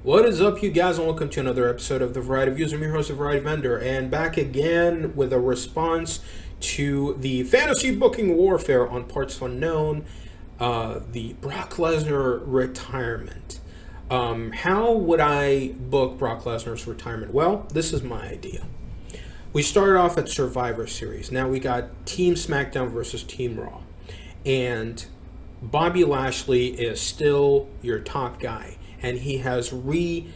What is up, you guys, and welcome to another episode of The Variety Views. I'm your host, The Variety Vendor, and back again with a response to the fantasy booking warfare on Parts Unknown, the Brock Lesnar retirement. How would I book Brock Lesnar's retirement? Well, this is my idea. We started off at Survivor Series. Now we got Team SmackDown versus Team Raw. And Bobby Lashley is still your top guy. And he has repackaged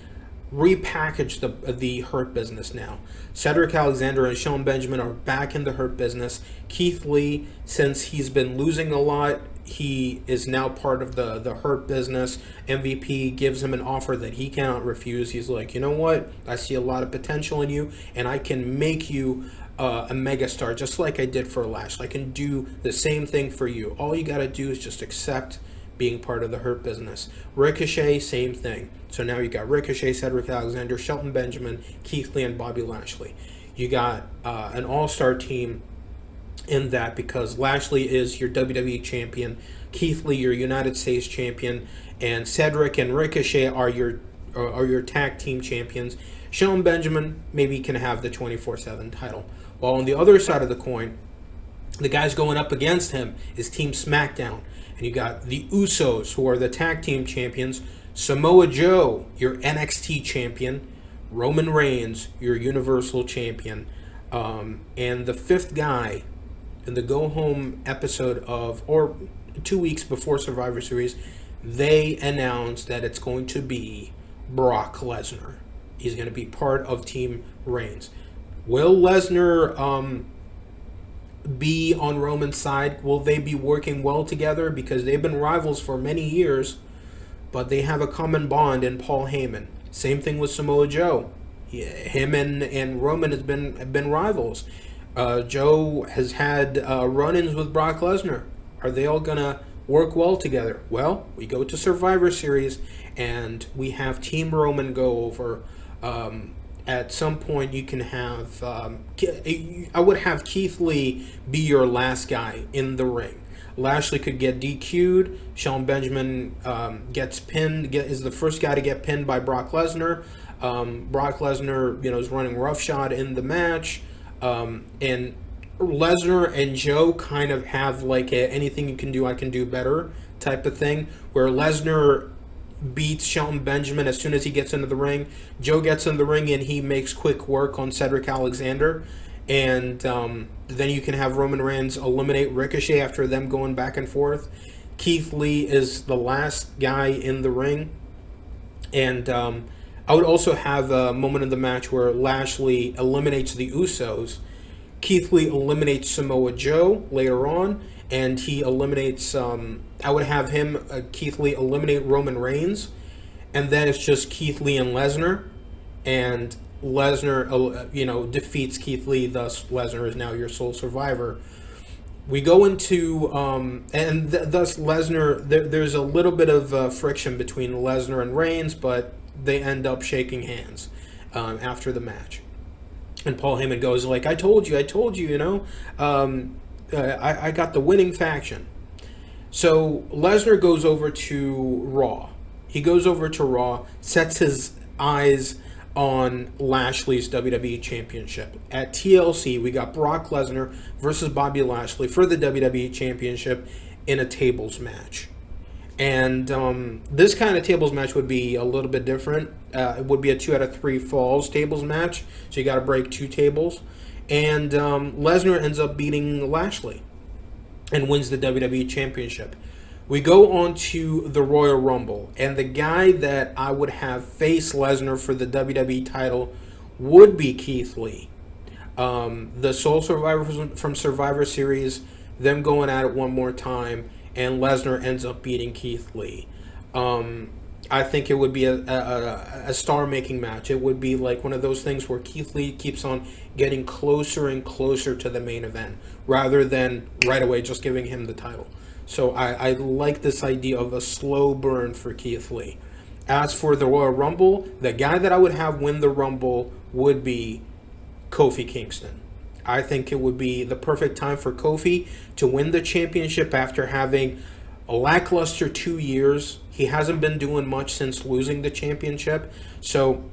the Hurt Business now. Cedric Alexander and Shelton Benjamin are back in the Hurt Business. Keith Lee, since he's been losing a lot, he is now part of the Hurt Business. MVP gives him an offer that he cannot refuse. He's like, you know what? I see a lot of potential in you, and I can make you a megastar, just like I did for Lashley. I can do the same thing for you. All you got to do is just accept being part of the Hurt Business. Ricochet, same thing. So now you got Ricochet, Cedric Alexander, Shelton Benjamin, Keith Lee, and Bobby Lashley. You got an all-star team in that because Lashley is your WWE champion, Keith Lee your United States champion, and Cedric and Ricochet are your tag team champions. Shelton Benjamin maybe can have the 24/7 title. While on the other side of the coin, the guys going up against him is Team SmackDown. And you got the Usos, who are the tag team champions, Samoa Joe, your NXT champion, Roman Reigns, your Universal champion, and the fifth guy in the go-home episode or 2 weeks before Survivor Series, they announced that it's going to be Brock Lesnar. He's going to be part of Team Reigns. Will Lesnar be on Roman's side? Will they be working well together? Because they've been rivals for many years, but they have a common bond in Paul Heyman. Same thing with Samoa Joe. Him and Roman has been rivals. Joe has had run-ins with Brock Lesnar. Are they all gonna work well together? Well, we go to Survivor Series and we have Team Roman go over. At some point, you can have... I would have Keith Lee be your last guy in the ring. Lashley could get DQ'd. Shelton Benjamin gets pinned, is the first guy to get pinned by Brock Lesnar. Brock Lesnar, is running roughshod in the match. And Lesnar and Joe kind of have like anything you can do, I can do better type of thing, where Lesnar beats Shelton Benjamin as soon as he gets into the ring. Joe gets in the ring and he makes quick work on Cedric Alexander. And then you can have Roman Reigns eliminate Ricochet after them going back and forth. Keith Lee is the last guy in the ring. And I would also have a moment in the match where Lashley eliminates the Usos. Keith Lee eliminates Samoa Joe later on. And he eliminates, I would have him, Keith Lee, eliminate Roman Reigns. And then it's just Keith Lee and Lesnar. And Lesnar, defeats Keith Lee. Thus, Lesnar is now your sole survivor. We go into, thus Lesnar, there's a little bit of friction between Lesnar and Reigns, but they end up shaking hands after the match. And Paul Heyman goes like, I told you, I got the winning faction. So Lesnar goes over to Raw. He goes over to Raw, sets his eyes on Lashley's WWE Championship. At TLC, we got Brock Lesnar versus Bobby Lashley for the WWE Championship in a tables match. And this kind of tables match would be a little bit different. It would be a 2 out of 3 falls tables match. So you got to break 2 tables. And Lesnar ends up beating Lashley and wins the WWE Championship. We go on to the Royal Rumble, and the guy that I would have face Lesnar for the WWE title would be Keith Lee. The sole survivor from Survivor Series, them going at it one more time, and Lesnar ends up beating Keith Lee. I think it would be a star-making match. It would be like one of those things where Keith Lee keeps on getting closer and closer to the main event, rather than right away just giving him the title. So I like this idea of a slow burn for Keith Lee. As for the Royal Rumble, the guy that I would have win the Rumble would be Kofi Kingston. I think it would be the perfect time for Kofi to win the championship after having a lackluster 2 years. He hasn't been doing much since losing the championship. So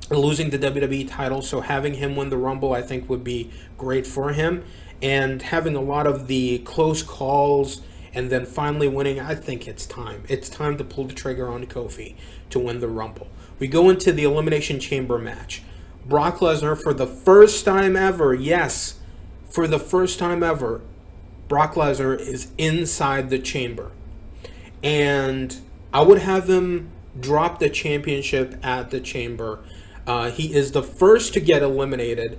losing the WWE title. So having him win the Rumble, I think, would be great for him. And having a lot of the close calls and then finally winning, I think it's time. It's time to pull the trigger on Kofi to win the Rumble. We go into the Elimination Chamber match. Brock Lesnar, for the first time ever, yes, for the first time ever, Brock Lesnar is inside the chamber. And I would have him drop the championship at the chamber. He is the first to get eliminated,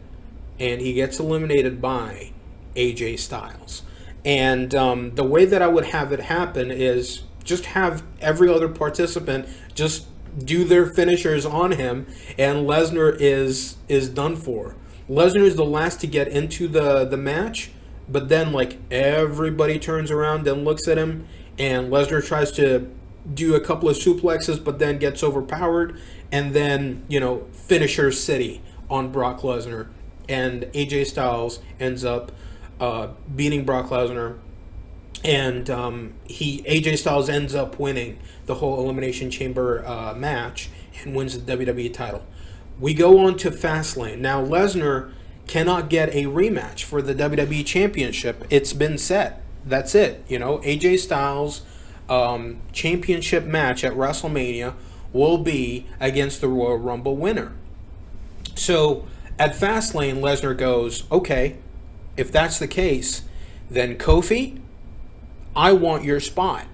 and he gets eliminated by AJ Styles. And the way that I would have it happen is just have every other participant just do their finishers on him, and Lesnar is done for. Lesnar is the last to get into the match, but then like everybody turns around and looks at him, and Lesnar tries to do a couple of suplexes, but then gets overpowered, and then, finisher city on Brock Lesnar, and AJ Styles ends up beating Brock Lesnar, and AJ Styles ends up winning the whole Elimination Chamber match and wins the WWE title. We go on to Fastlane. Now Lesnar cannot get a rematch for the WWE Championship. It's been set. That's it. AJ Styles championship match at WrestleMania will be against the Royal Rumble winner. So at Fastlane, Lesnar goes, okay, if that's the case, then Kofi, I want your spot.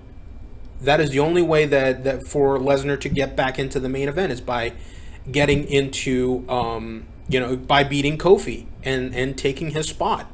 That is the only way that for Lesnar to get back into the main event is by getting into, by beating Kofi and taking his spot.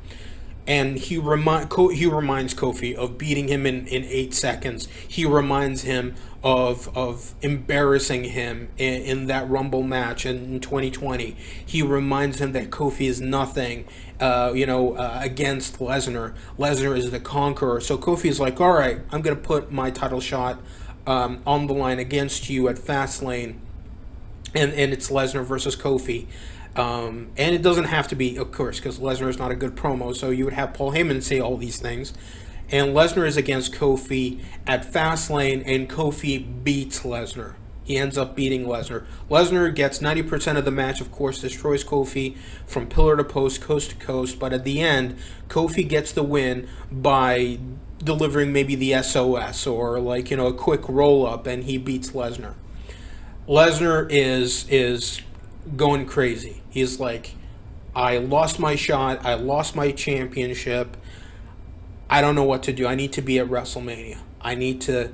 And he reminds Kofi of beating him in 8 seconds. He reminds him of embarrassing him in that Rumble match in 2020. He reminds him that Kofi is nothing, against Lesnar. Lesnar is the conqueror. So Kofi is like, all right, I'm going to put my title shot on the line against you at Fastlane. And it's Lesnar versus Kofi. And it doesn't have to be, of course, because Lesnar is not a good promo, so you would have Paul Heyman say all these things. And Lesnar is against Kofi at Fastlane, and Kofi beats Lesnar. He ends up beating Lesnar. Lesnar gets 90% of the match, of course, destroys Kofi from pillar to post, coast to coast, but at the end, Kofi gets the win by delivering maybe the SOS or a quick roll-up, and he beats Lesnar. Lesnar is going crazy. He's like, I lost my shot. I lost my championship. I don't know what to do. I need to be at WrestleMania. I need to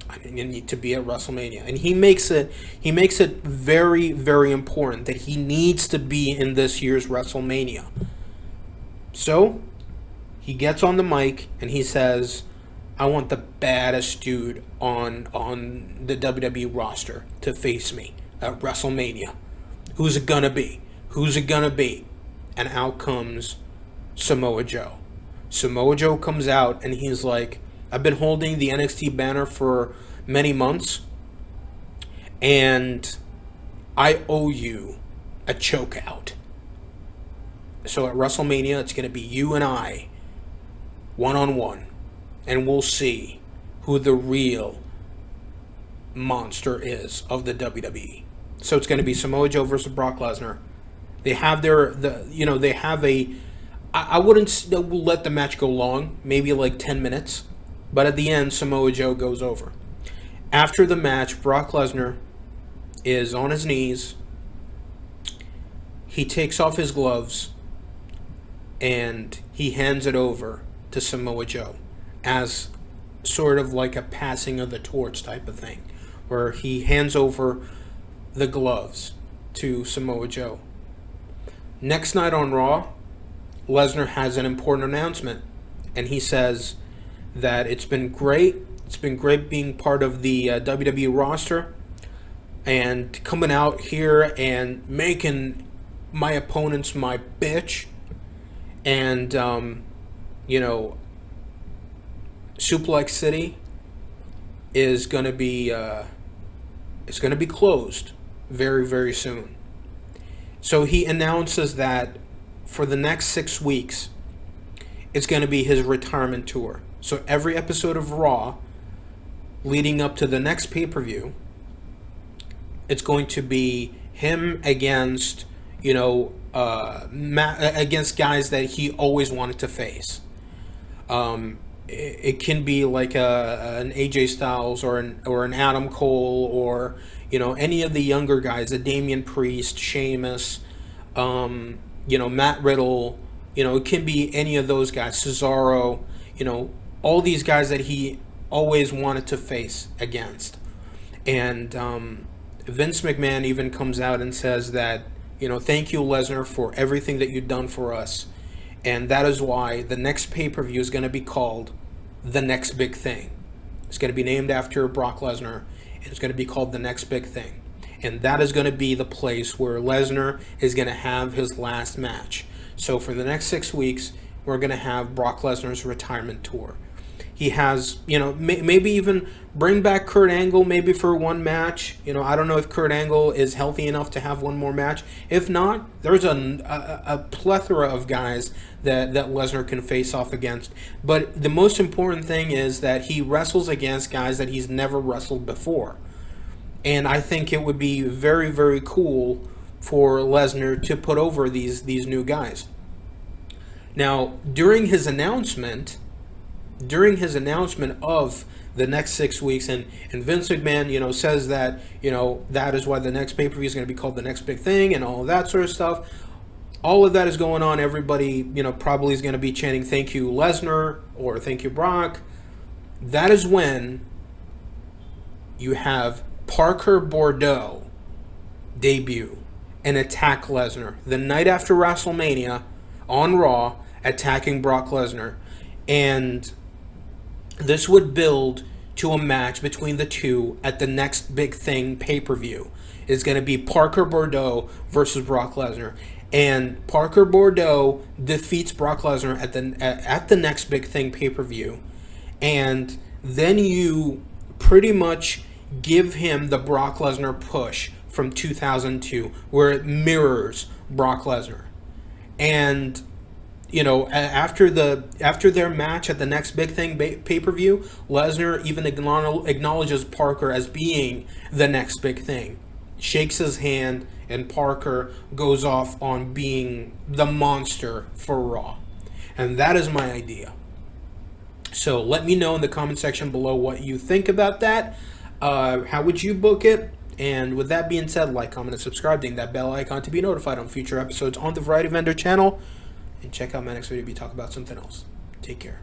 be at WrestleMania. And he makes it very, very important that he needs to be in this year's WrestleMania. So he gets on the mic and he says, I want the baddest dude on the WWE roster to face me at WrestleMania. Who's it gonna be? Who's it gonna be? And out comes Samoa Joe. Samoa Joe comes out and he's like, I've been holding the NXT banner for many months, and I owe you a chokeout. So at WrestleMania, it's gonna be you and I, one-on-one, and we'll see who the real monster is of the WWE. So it's going to be Samoa Joe versus Brock Lesnar. They have I wouldn't let the match go long, maybe like 10 minutes, but at the end, Samoa Joe goes over. After the match, Brock Lesnar is on his knees. He takes off his gloves and he hands it over to Samoa Joe as sort of like a passing of the torch type of thing, where he hands over the gloves to Samoa Joe. Next night on Raw, Lesnar has an important announcement, and he says that it's been great. It's been great being part of the WWE roster and coming out here and making my opponents my bitch. And, Suplex City is going to be closed very, very soon. So he announces that for the next 6 weeks, it's going to be his retirement tour. So every episode of Raw leading up to the next pay-per-view, it's going to be him against, against guys that he always wanted to face. It can be like an AJ Styles or an Adam Cole, or any of the younger guys, a Damian Priest, Sheamus, Matt Riddle. It can be any of those guys, Cesaro. All these guys that he always wanted to face against. And Vince McMahon even comes out and says that, thank you, Lesnar, for everything that you've done for us. And that is why the next pay-per-view is going to be called The Next Big Thing. It's going to be named after Brock Lesnar, and it's going to be called The Next Big Thing. And that is going to be the place where Lesnar is going to have his last match. So for the next 6 weeks, we're going to have Brock Lesnar's retirement tour. He has, maybe even bring back Kurt Angle maybe for one match. I don't know if Kurt Angle is healthy enough to have one more match. If not, there's a plethora of guys that Lesnar can face off against. But the most important thing is that he wrestles against guys that he's never wrestled before. And I think it would be very, very cool for Lesnar to put over these new guys. Now, during his announcement of the next 6 weeks, and Vince McMahon, says that, that is why the next pay-per-view is going to be called The Next Big Thing and all of that sort of stuff. All of that is going on. Everybody, probably is going to be chanting, thank you, Lesnar, or thank you, Brock. That is when you have Parker Boudreaux debut and attack Lesnar the night after WrestleMania on Raw, attacking Brock Lesnar. And this would build to a match between the two at the Next Big Thing pay-per-view. It's going to be Parker Boudreaux versus Brock Lesnar. And Parker Boudreaux defeats Brock Lesnar at the Next Big Thing pay-per-view. And then you pretty much give him the Brock Lesnar push from 2002, where it mirrors Brock Lesnar. And after their match at the Next Big Thing pay-per-view, Lesnar even acknowledges Parker as being the next big thing, shakes his hand, and Parker goes off on being the monster for Raw. And that is my idea. So let me know in the comment section below what you think about that. How would you book it? And with that being said, like, comment, and subscribe. Ding that bell icon to be notified on future episodes on the Variety Vendor channel. And check out my next video to talk about something else. Take care.